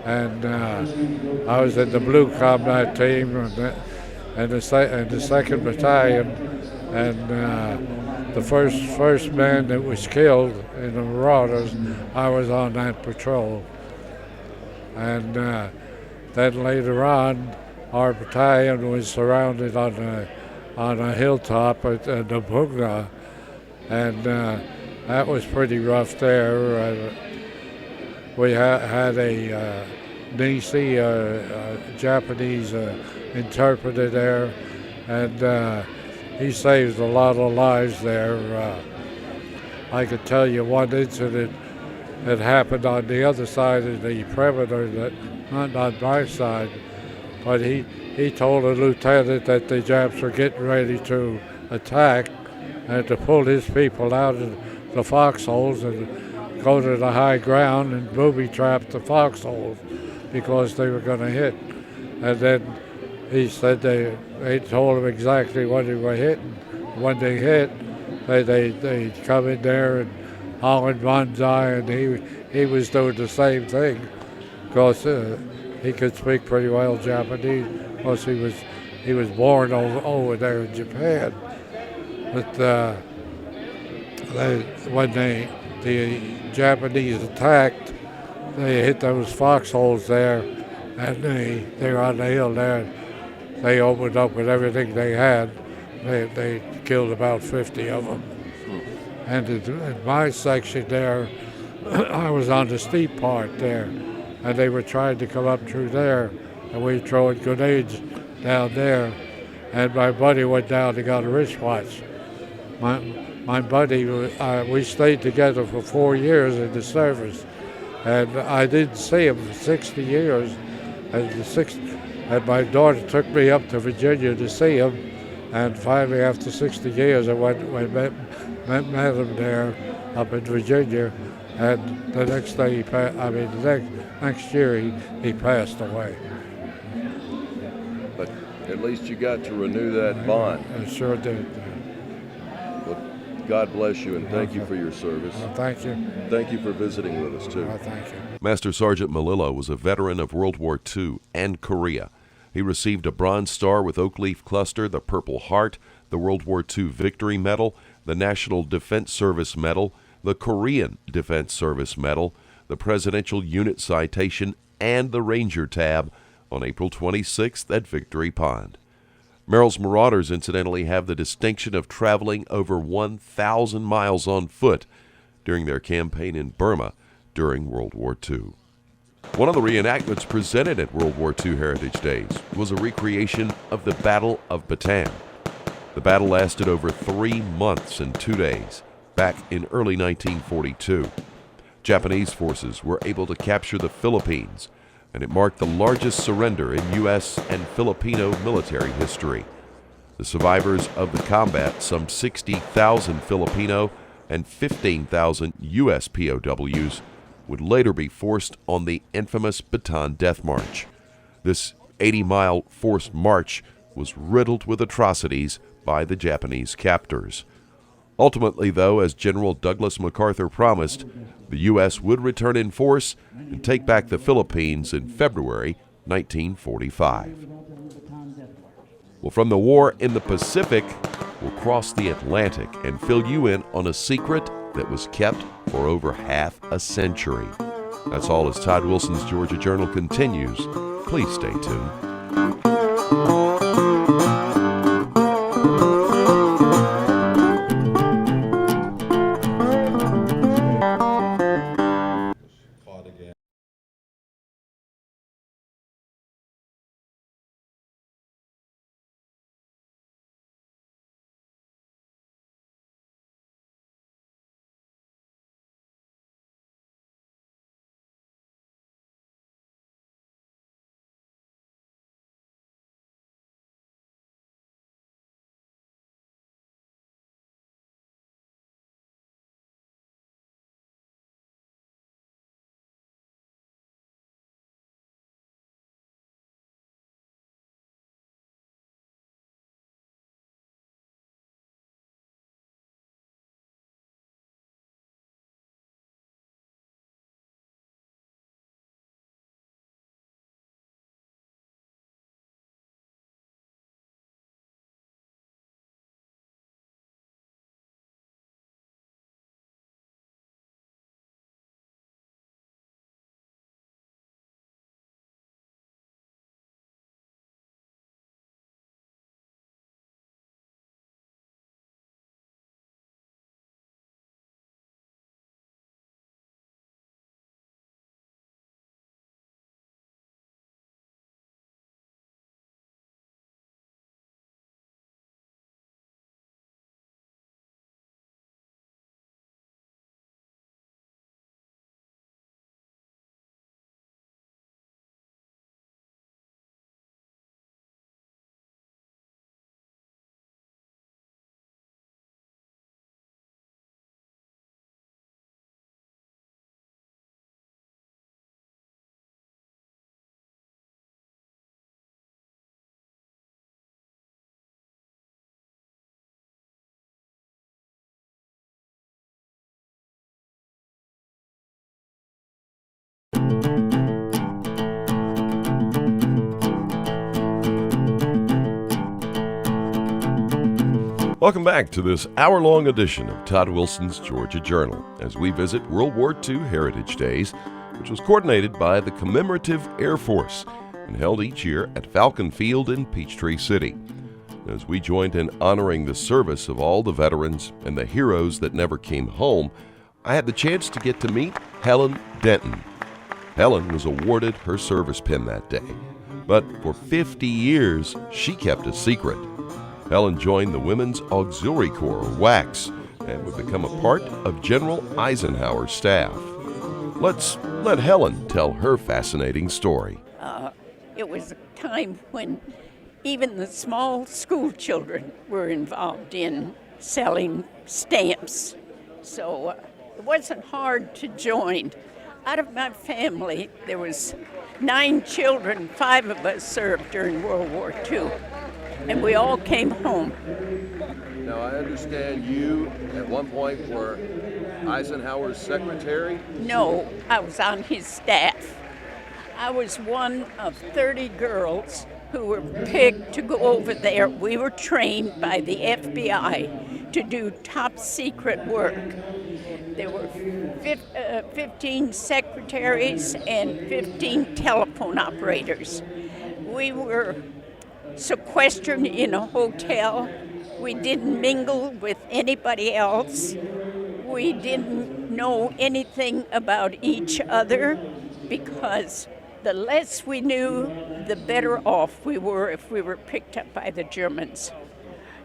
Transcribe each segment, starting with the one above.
and I was in the blue combat team and the second battalion, and the first man that was killed in the Marauders, I was on that patrol, and then later on, our battalion was surrounded on a hilltop at the Bugna, and that was pretty rough there. We had a Nisi, Japanese interpreter there, and he saved a lot of lives there. I could tell you one incident that happened on the other side of the perimeter, that not on my side, but he told a lieutenant that the Japs were getting ready to attack and to pull his people out of the foxholes and go to the high ground and booby trap the foxholes because they were going to hit. And then he said they told him exactly what they were hitting. When they hit, they come in there and hollered banzai, and he was doing the same thing because he could speak pretty well Japanese. Plus he was born over there in Japan. But when the Japanese attacked, they hit those foxholes there, and they were on the hill there. They opened up with everything they had. They killed about 50 of them. And in my section there, I was on the steep part there, and they were trying to come up through there, and we were throwing grenades down there. And my buddy went down and got a wristwatch. My buddy, we stayed together for 4 years in the service, and I didn't see him for 60 years. And my daughter took me up to Virginia to see him, and finally, after 60 years, I met him there up in Virginia, and the next day the next year he passed away. But at least you got to renew that bond. I sure did. Well, God bless you, and thank you for your service. Well, thank you. Thank you for visiting with us, too. Well, thank you. Master Sergeant Malillo was a veteran of World War II and Korea. He received a Bronze Star with Oak Leaf Cluster, the Purple Heart, the World War II Victory Medal, the National Defense Service Medal, the Korean Defense Service Medal, the Presidential Unit Citation, and the Ranger Tab on April 26th at Victory Pond. Merrill's Marauders, incidentally, have the distinction of traveling over 1,000 miles on foot during their campaign in Burma during World War II. One of the reenactments presented at World War II Heritage Days was a recreation of the Battle of Bataan. The battle lasted over 3 months and 2 days, back in early 1942. Japanese forces were able to capture the Philippines, and it marked the largest surrender in U.S. and Filipino military history. The survivors of the combat, some 60,000 Filipino and 15,000 U.S. POWs, would later be forced on the infamous Bataan Death March. This 80-mile forced march was riddled with atrocities by the Japanese captors. Ultimately, though, as General Douglas MacArthur promised, the U.S. would return in force and take back the Philippines in February 1945. Well, from the war in the Pacific, we'll cross the Atlantic and fill you in on a secret that was kept for over half a century. That's all as Todd Wilson's Georgia Journal continues. Please stay tuned. Welcome back to this hour-long edition of Todd Wilson's Georgia Journal as we visit World War II Heritage Days, which was coordinated by the Commemorative Air Force and held each year at Falcon Field in Peachtree City. As we joined in honoring the service of all the veterans and the heroes that never came home, I had the chance to get to meet Helen Denton. Helen was awarded her service pin that day, but for 50 years she kept a secret. Helen joined the Women's Auxiliary Corps, or WACS, and would become a part of General Eisenhower's staff. Let's let Helen tell her fascinating story. It was a time when even the small school children were involved in selling stamps. So it wasn't hard to join. Out of my family, there was 9 children, 5 of us served during World War II, and we all came home. Now, I understand you, at one point, were Eisenhower's secretary? No, I was on his staff. I was one of 30 girls who were picked to go over there. We were trained by the FBI to do top secret work. There were 15 secretaries and 15 telephone operators. We were sequestered in a hotel. We didn't mingle with anybody else. We didn't know anything about each other because the less we knew, the better off we were if we were picked up by the Germans.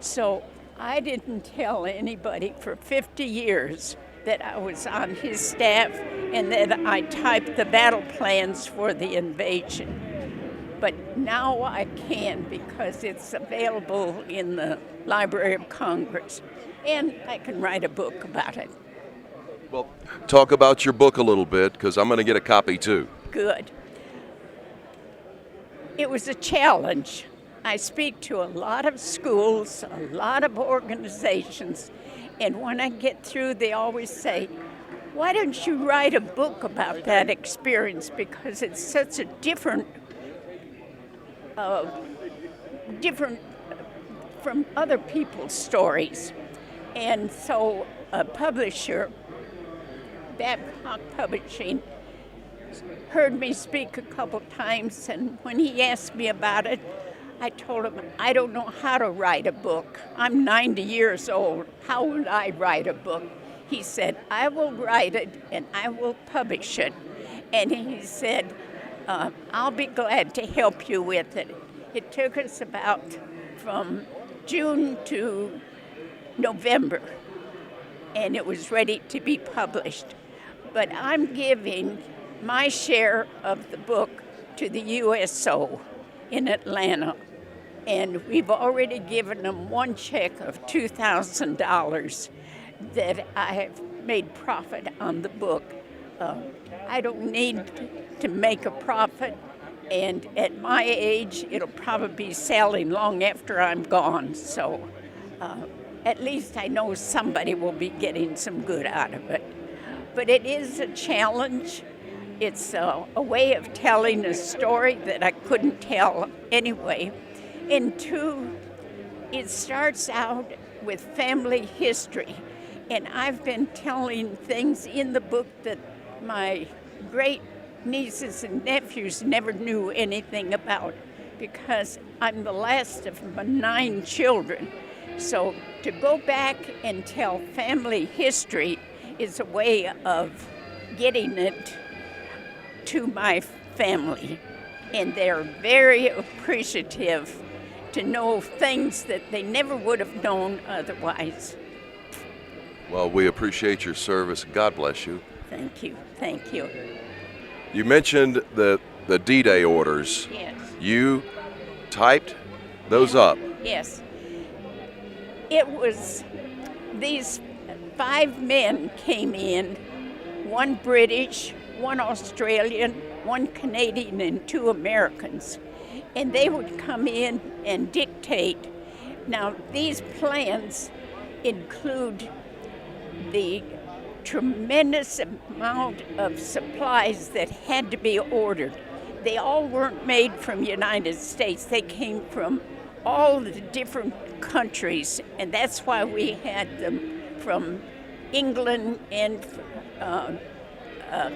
So I didn't tell anybody for 50 years that I was on his staff and that I typed the battle plans for the invasion. But now I can because it's available in the Library of Congress, and I can write a book about it. Well, talk about your book a little bit, because I'm going to get a copy too. Good. It was a challenge. I speak to a lot of schools, a lot of organizations, and when I get through, they always say, why don't you write a book about that experience? Because it's such a different from other people's stories. And so a publisher, Babcock Publishing, heard me speak a couple times, and when he asked me about it, I told him, I don't know how to write a book. I'm 90 years old. How would I write a book? He said, I will write it and I will publish it. And he said, I'll be glad to help you with it. It took us about from June to November, and it was ready to be published. But I'm giving my share of the book to the USO in Atlanta, and we've already given them one check of $2,000 that I have made profit on the book. I don't need to make a profit, and at my age, it'll probably be selling long after I'm gone. So at least I know somebody will be getting some good out of it. But it is a challenge. It's a way of telling a story that I couldn't tell anyway. And 2, it starts out with family history. And I've been telling things in the book that my great nieces and nephews never knew anything about, because I'm the last of my 9 children. So to go back and tell family history is a way of getting it to my family. And they're very appreciative to know things that they never would have known otherwise. Well, we appreciate your service. God bless you. Thank you. Thank you. You mentioned the D-Day orders. Yes. You typed those up. Yes. It was, these 5 men came in, 1 British, 1 Australian, 1 Canadian, and 2 Americans. And they would come in and dictate. Now, these plans include the tremendous amount of supplies that had to be ordered. They all weren't made from United States. They came from all the different countries, and that's why we had them from England and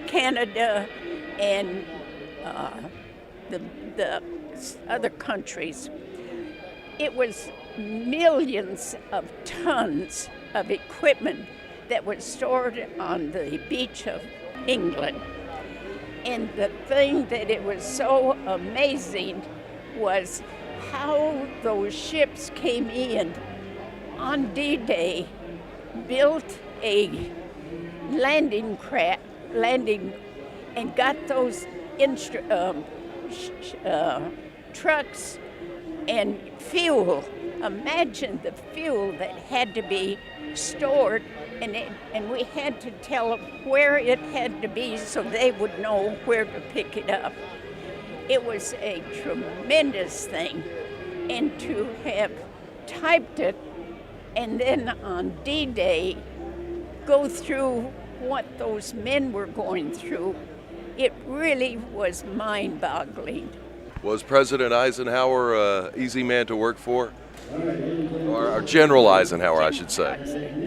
Canada and the other countries. It was millions of tons of equipment that was stored on the beach of England. And the thing that it was so amazing was how those ships came in on D-Day, built a landing and got those trucks and fuel. Imagine the fuel that had to be stored, and we had to tell them where it had to be so they would know where to pick it up. It was a tremendous thing, and to have typed it and then on D-Day go through what those men were going through, it really was mind-boggling. Was President Eisenhower an easy man to work for? Or General Eisenhower, I should say.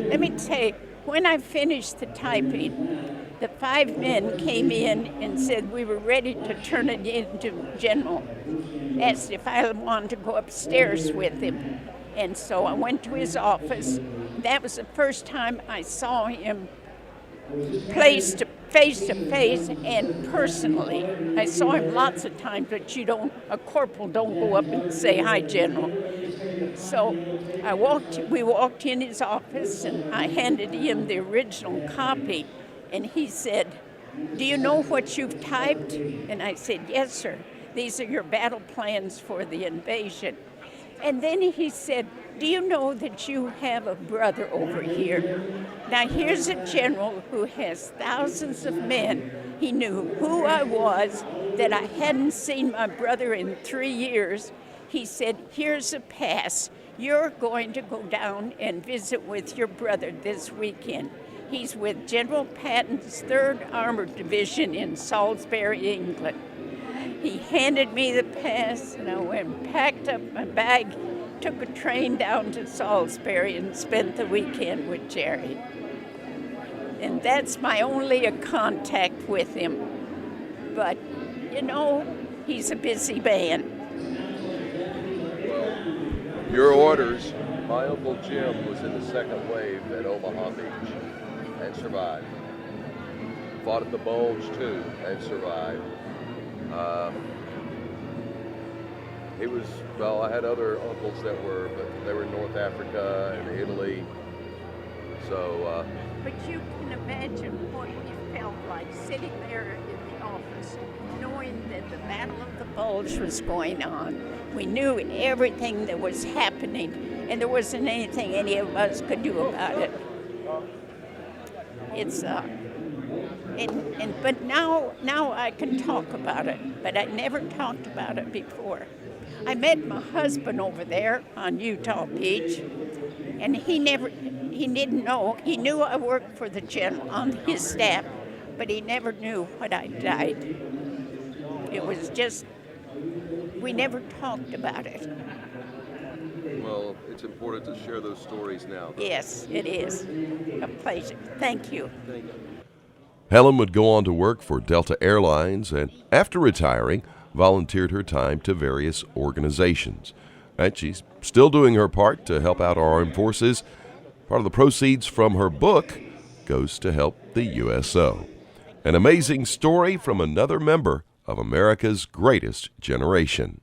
Let me tell you, when I finished the typing, the 5 men came in and said we were ready to turn it into General. Asked if I wanted to go upstairs with him. And so I went to his office. That was the first time I saw him face to face and personally. I saw him lots of times, but a corporal don't go up and say, "Hi, General." So we walked in his office and I handed him the original copy, and he said, "Do you know what you've typed?" And I said, "Yes, sir. These are your battle plans for the invasion." And then he said, "Do you know that you have a brother over here? Now here's a general who has thousands of men. He knew who I was, that I hadn't seen my brother in 3 years. He said, here's a pass. You're going to go down and visit with your brother this weekend. He's with General Patton's 3rd Armored Division in Salisbury, England." He handed me the pass, and I went and packed up my bag, took a train down to Salisbury, and spent the weekend with Jerry. And that's my only contact with him. But, he's a busy man. Your orders, my Uncle Jim was in the 2nd wave at Omaha Beach and survived. Fought at the Bulge too and survived. I had other uncles but they were in North Africa and Italy. So. But you can imagine what it felt like sitting there in the office, knowing that the Battle of the Bulge was going on. We knew everything that was happening, and there wasn't anything any of us could do about it. But now I can talk about it, but I never talked about it before. I met my husband over there on Utah Beach, and he didn't know. He knew I worked for the general on his staff, but he never knew when I died. It was just, we never talked about it. Well, it's important to share those stories now. Yes, it is. A pleasure. Thank you. Thank you. Helen would go on to work for Delta Airlines and, after retiring, volunteered her time to various organizations. And she's still doing her part to help out our armed forces. Part of the proceeds from her book goes to help the USO. An amazing story from another member of America's greatest generation.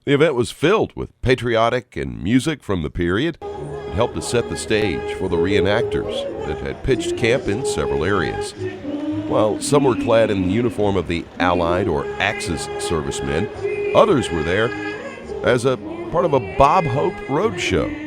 The event was filled with patriotic and music from the period. It helped to set the stage for the reenactors that had pitched camp in several areas. While some were clad in the uniform of the Allied or Axis servicemen, others were there as a part of a Bob Hope roadshow.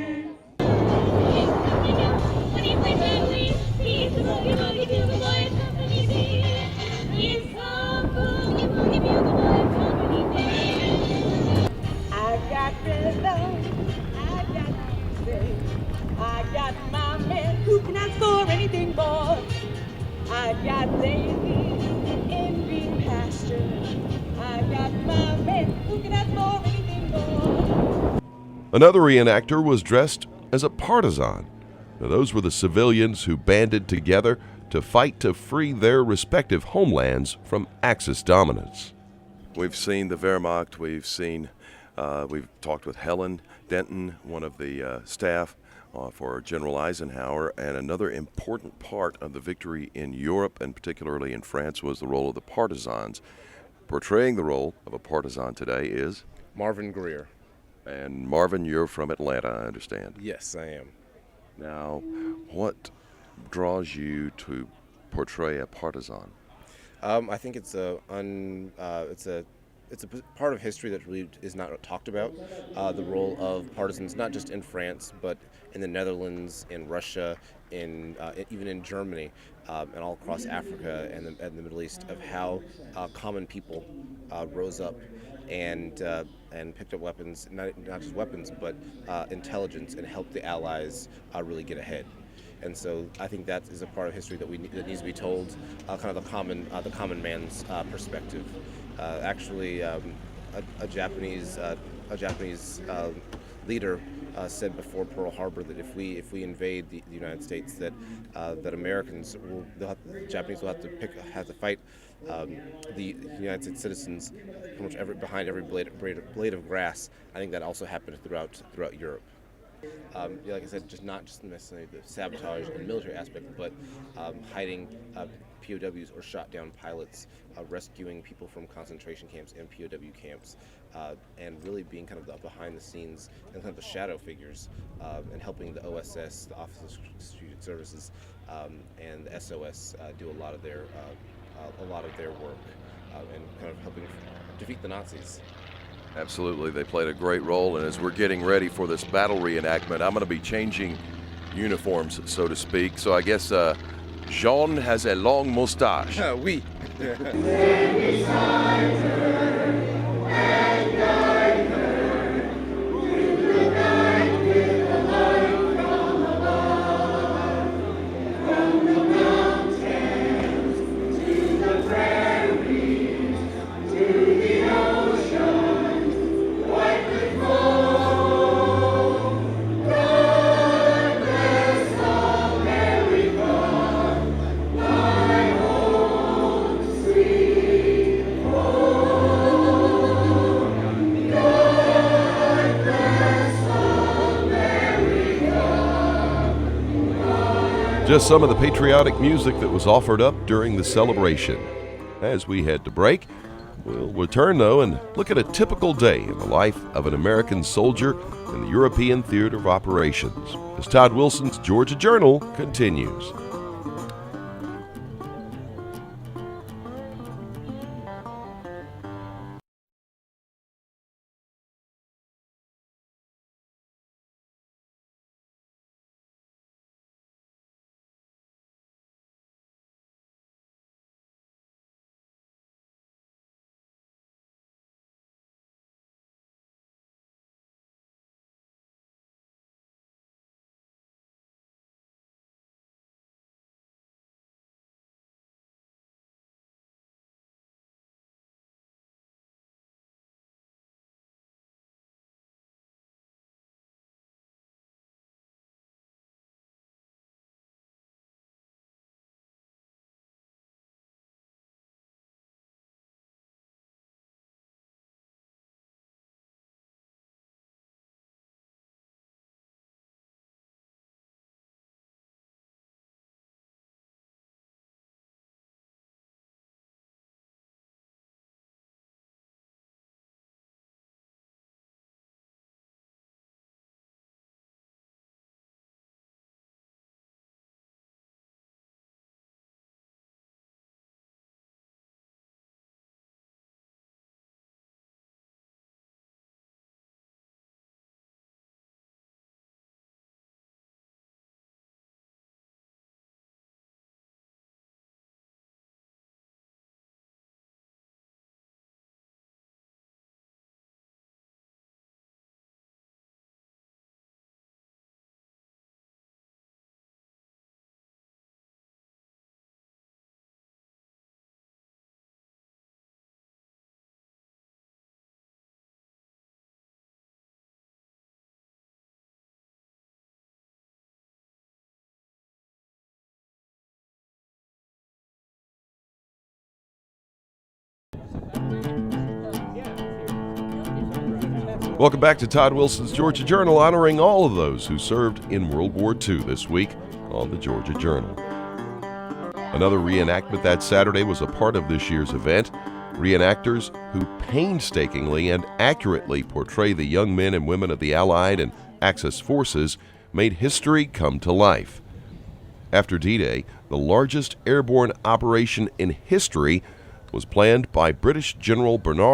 I got lazy in green pastures. I got my men who can ask for anything more. Another reenactor was dressed as a partisan. Now, those were the civilians who banded together to fight to free their respective homelands from Axis dominance. We've seen the Wehrmacht. We've talked with Helen Denton, one of the staff for General Eisenhower, and another important part of the victory in Europe, and particularly in France, was the role of the partisans. Portraying the role of a partisan today is Marvin Greer. And Marvin, you're from Atlanta, I understand. Yes, I am. Now, what draws you to portray a partisan? I think it's a part of history that really is not talked about. The role of partisans, not just in France, but in the Netherlands, in Russia, even in Germany, and all across Africa and the Middle East, of how common people rose up and picked up weapons, not just weapons, but intelligence, and helped the Allies really get ahead. And so I think that is a part of history that needs to be told, kind of the common man's perspective. A Japanese leader said before Pearl Harbor that if we invade the United States, that the Japanese will have to fight the United States citizens pretty much behind every blade of grass. I think that also happened throughout Europe. Like I said, not just necessarily the sabotage and military aspect, but hiding POWs or shot down pilots, rescuing people from concentration camps and POW camps, and really being kind of the behind the scenes and kind of the shadow figures, and helping the OSS, the Office of Strategic Services, and the SOS do a lot of their work, and kind of helping defeat the Nazis. Absolutely, they played a great role, and as we're getting ready for this battle reenactment, I'm going to be changing uniforms, so to speak. So I guess Jean has a long mustache. Oui. Just some of the patriotic music that was offered up during the celebration. As we head to break, we'll return, though, and look at a typical day in the life of an American soldier in the European theater of operations, as Todd Wilson's Georgia Journal continues. Welcome back to Todd Wilson's Georgia Journal, honoring all of those who served in World War II this week on the Georgia Journal. Another reenactment that Saturday was a part of this year's event. Reenactors who painstakingly and accurately portray the young men and women of the Allied and Axis forces made history come to life. After D-Day, the largest airborne operation in history was planned by British General Bernard